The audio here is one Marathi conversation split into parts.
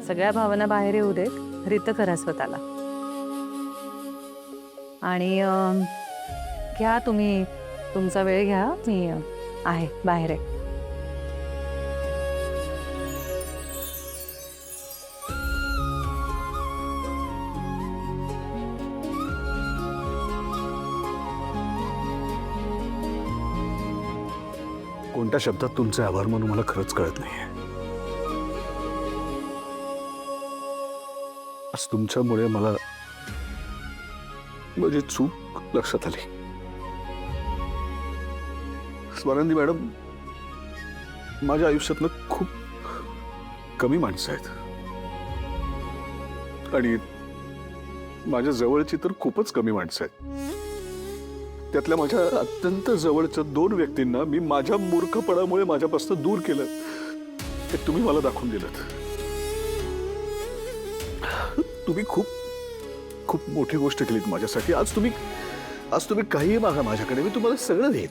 सगळ्या भावना बाहेर येऊ देत, रित करा स्वतःला. आणि घ्या तुम्ही तुमचा वेळ घ्या. मी आहे बाहेर आहे. कोणत्या शब्दात तुमचे आभार म्हणून मला खरंच कळत नाहीये. आज तुमच्यामुळे मला माझी चूक लक्षात आली. स्वरांदी मॅडम, माझ्या आयुष्यातलं खूप कमी माणसं आहेत आणि माझ्या जवळची तर खूपच कमी माणसं आहेत. त्यातल्या माझ्या अत्यंत जवळच्या 2 व्यक्तींना मी माझ्या मूर्खपणामुळे माझ्यापासून दूर केलं. हे तुम्ही मला दाखवून दिलं. तुम्ही खूप खूप मोठी गोष्ट केलीत माझ्यासाठी. आज तुम्ही काहीही मागा माझ्याकडे, मी तुम्हाला सगळं देईन.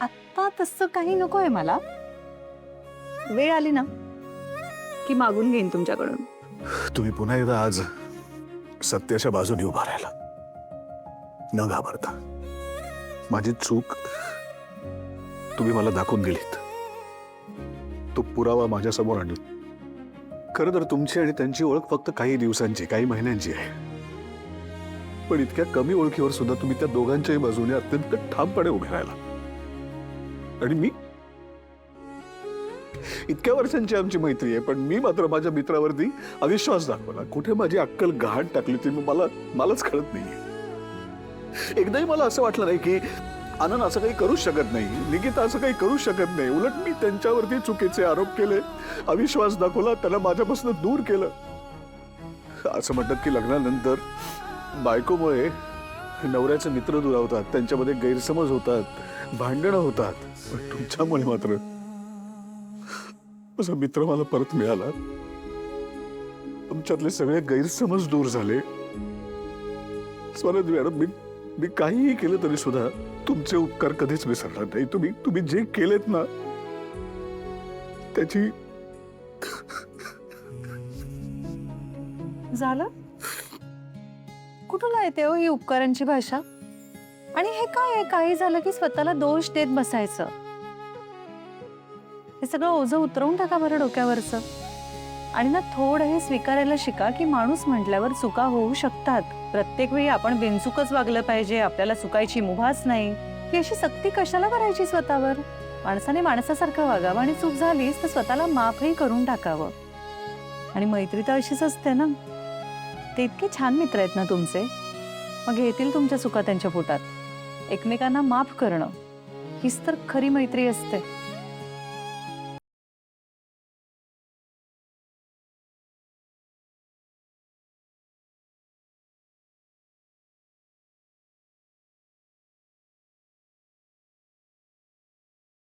आत्ता तसं काही नकोय मला. वेळ आली ना की मागून घेईन तुमच्याकडून. तुम्ही पुन्हा एकदा आज सत्याच्या बाजूने उभा राहिला, न घाबरता. माझी चूक तुम्ही मला दाखवून दिलीत, तो पुरावा माझ्यासमोर आणला. खरं तर तुमची आणि त्यांची ओळख फक्त काही दिवसांची, काही महिन्यांची आहे, पण इतक्या कमी ओळखीवर सुद्धा तुम्ही त्या दोघांच्याही बाजूने अत्यंत ठामपणे उभे राहिला. आणि मी, इतक्या वर्षांची आमची मैत्री आहे, पण मी मात्र माझ्या मित्रावरती अविश्वास दाखवला. कुठे माझी अक्कल गहाण टाकली ती मलाच कळत नाहीये. एकदाही मला असं वाटलं नाही की आनंद असं काही करूच शकत नाही, निकिता असं काही करू शकत नाही. उलट मी त्यांच्यावरती चुकीचे आरोप केले, अविश्वास दाखवला, त्यांना माझ्यापासून दूर केलं. असं म्हणतात की लग्नानंतर बायकोमुळे नवऱ्याचे मित्र दुरावतात, त्यांच्यामध्ये गैरसमज होतात, भांडणं होतात. पण तुमच्यामुळे मात्र माझा मित्र मला परत मिळाला. तुमच्यातले सगळे गैरसमज दूर झाले. स्वरांदी मॅडम, मी काहीही केलं तरी सुद्धा तुमचे उपकार कधीच विसरणार नाही. तुम्ही जे केलेत ना त्याची. झालं? कुठून येते हो ही उपकारांची भाषा? आणि हे काय आहे, काही झालं की स्वतःला दोष देत बसायचं. हे सगळं ओझं उतरवून टाका बरं डोक्यावरचं. आणि ना थोडं हे स्वीकारायला शिका की माणूस म्हटल्यावर चुका होऊ शकतात. प्रत्येक वेळी आपण बिनचूकच वागलं पाहिजे, आपल्याला चुकायची मुभाच नाही, ही अशी सक्ती कशाला करायची स्वतःवर? माणसाने माणसासारखं वागावं आणि चूक झालीच तर स्वतःला माफही करून टाकावं. आणि मैत्री तर अशीच असते ना. ते इतके छान मित्र आहेत ना तुमचे, मग घेतील तुमच्या चुका त्यांच्या पोटात. एकमेकांना माफ करणं हीच तर खरी मैत्री असते.